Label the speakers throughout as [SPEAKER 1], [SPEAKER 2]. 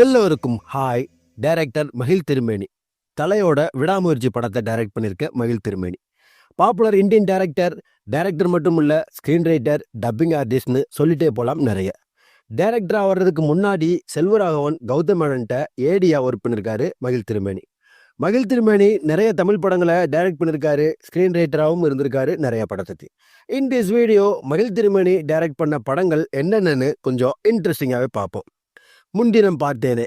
[SPEAKER 1] எல்லோருக்கும் hi. Director மகிழ் திருமேனி தலையோட விடாமுயற்சி படத்தை டைரக்ட் பண்ணியிருக்க மகிழ் திருமேனி பாப்புலர் இந்தியன் டைரக்டர் மட்டும் இல்ல, ஸ்க்ரீன் ரைட்டர், டப்பிங் ஆர்டிஸ்ட்னு சொல்லிட்டே போகலாம். நிறைய டைரக்டராக வர்றதுக்கு முன்னாடி செல்வராகவன் கௌதம் மேனன்ட்ட ஏடியா ஒர்க் பண்ணியிருக்காரு மகிழ் திருமேனி. மகிழ் திருமேனி நிறைய தமிழ் படங்களை டைரக்ட் பண்ணியிருக்காரு, ஸ்க்ரீன் ரைட்டராகவும் இருந்திருக்காரு நிறைய படத்துக்கு. இன் திஸ் வீடியோ மகிழ் திருமேனி டைரக்ட் பண்ண படங்கள் என்னென்னு கொஞ்சம் இன்ட்ரெஸ்டிங்காகவே பார்ப்போம். முன்தினம் பார்த்தேனே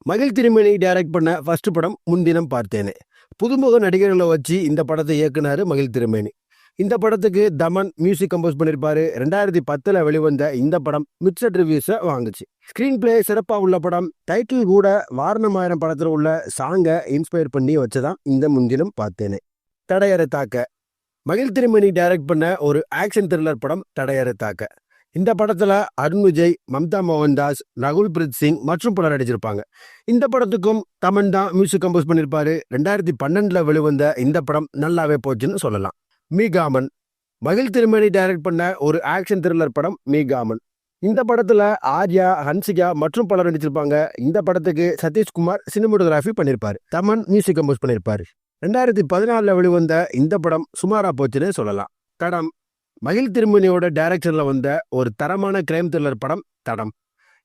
[SPEAKER 1] மகிழ் திருமேனி டைரக்ட் பண்ண ஃபர்ஸ்ட் படம் முன்தினம் பார்த்தேனே. புதுமுக நடிகர்களை வச்சு இந்த படத்தை இயக்குனாரு மகிழ் திருமேனி. இந்த படத்துக்கு தமன் மியூசிக் கம்போஸ் பண்ணியிருப்பாரு. 2010 வெளிவந்த இந்த படம் மிக்சட் ரிவ்யூஸை வாங்குச்சு. ஸ்க்ரீன் பிளே சிறப்பாக உள்ள படம். டைட்டில் கூட வாரணமாயிரம் படத்தில் உள்ள சாங்கை இன்ஸ்பயர் பண்ணி வச்சுதான் இந்த முன்தினம் பார்த்தேனே. தடையறை தாக்க மகிழ் திருமேனி டைரக்ட் பண்ண ஒரு ஆக்ஷன் த்ரில்லர் படம் தடையறை தாக்க. இந்த படத்துல அருண் விஜய், மம்தா மோகன்தாஸ், ரகுல் பிரீத் சிங் மற்றும் பலர் நடிச்சிருப்பாங்க. இந்த படத்துக்கும் தமன் தான் மியூசிக் கம்போஸ் பண்ணியிருப்பாரு. 2012 வெளிவந்த இந்த படம் நல்லாவே போச்சுன்னு சொல்லலாம். மீகாமன் மகிழ் திருமேனி டைரக்ட் பண்ண ஒரு ஆக்ஷன் த்ரில்லர் படம் மீகாமன். இந்த படத்துல ஆர்யா, ஹன்சிகா மற்றும் பலர் நடிச்சிருப்பாங்க. இந்த படத்துக்கு சதீஷ்குமார் சினிமோட்டோகிராஃபி பண்ணியிருப்பாரு. தமன் மியூசிக் கம்போஸ் பண்ணியிருப்பாரு. 2014 வெளிவந்த இந்த படம் சுமாரா போச்சுன்னு சொல்லலாம். தடம் மகிழ் திருமேனியோட டைரக்ஷன்ல வந்த ஒரு தரமான கிரைம் த்ரில்லர் படம் தடம்.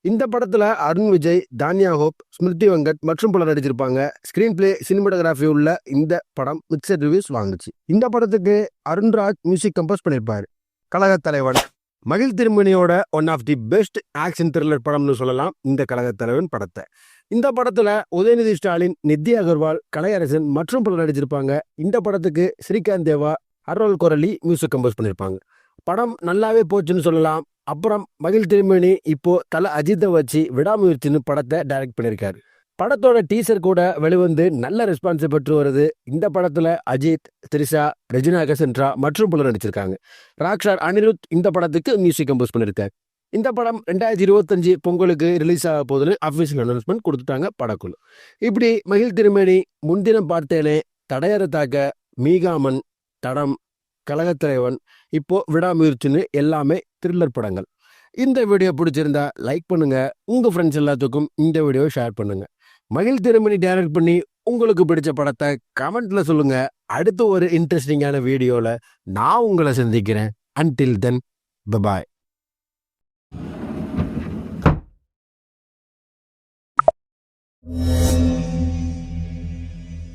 [SPEAKER 1] இந்த படத்துல அருண் விஜய், தானியா ஹோப், ஸ்மிருதி வெங்கட் மற்றும் பலர் நடிச்சிருப்பாங்க. ஸ்கிரீன் பிளே, சினிமோட்டோகிராஃபி உள்ள இந்த படம் மிக்சட் ரிவ்யூஸ் வாங்குச்சு. இந்த படத்துக்கு அருண்ராஜ் மியூசிக் கம்போஸ் பண்ணியிருப்பாரு. கழகத்தலைவன் மகிழ் திருமேனியோட one of the best action thriller படம்னு சொல்லலாம் இந்த கழகத்தலைவன் படத்தை. இந்த படத்துல உதயநிதி ஸ்டாலின், நித்யா அகர்வால், கலையரசன் மற்றும் பலர் நடிச்சிருப்பாங்க. இந்த படத்துக்கு ஸ்ரீகாந்த் தேவா, அரோல் கொரலி மியூசிக் கம்போஸ் பண்ணியிருப்பாங்க. படம் நல்லாவே போச்சுன்னு சொல்லலாம். அப்புறம் மகிழ் திருமேனி இப்போ தல அஜித்தை வச்சு விடாமுயற்சின்னு படத்தை டைரக்ட் பண்ணியிருக்காரு. படத்தோட டீசர் கூட வெளிவந்து நல்ல ரெஸ்பான்ஸை பெற்று வருது. இந்த படத்துல அஜித், த்ரிஷா, ரெஜினா கசன்ட்ரா மற்றும் பலர் நடிச்சிருக்காங்க. ராக்ஸ்டார் அனிருத் இந்த படத்துக்கு மியூசிக் கம்போஸ் பண்ணியிருக்காரு. இந்த படம் 2025 பொங்கலுக்கு ரிலீஸ் ஆக போகுதுன்னு அஃபிஷியல் அனௌன்ஸ்மெண்ட் கொடுத்துட்டாங்க படக்குழு. இப்படி மகிழ் திருமேனி முன்தினம் பார்த்தேனே, தடையறை தாக்க, மீகாமன், தடம், கழகத்தலைவன், இப்போ விடாமுயற்சின்னு எல்லாமே த்ரில்லர் படங்கள். இந்த வீடியோ பிடிச்சிருந்தா லைக் பண்ணுங்க. உங்க ஃப்ரெண்ட்ஸ் எல்லாத்துக்கும் இந்த வீடியோ ஷேர் பண்ணுங்க. மகிழ் திருமேனி டைரக்ட் பண்ணி உங்களுக்கு பிடிச்ச படத்தை கமெண்ட்ல சொல்லுங்க. அடுத்த ஒரு இன்ட்ரெஸ்டிங்கான வீடியோல நான் உங்களை சந்திக்கிறேன். Until then, bye bye.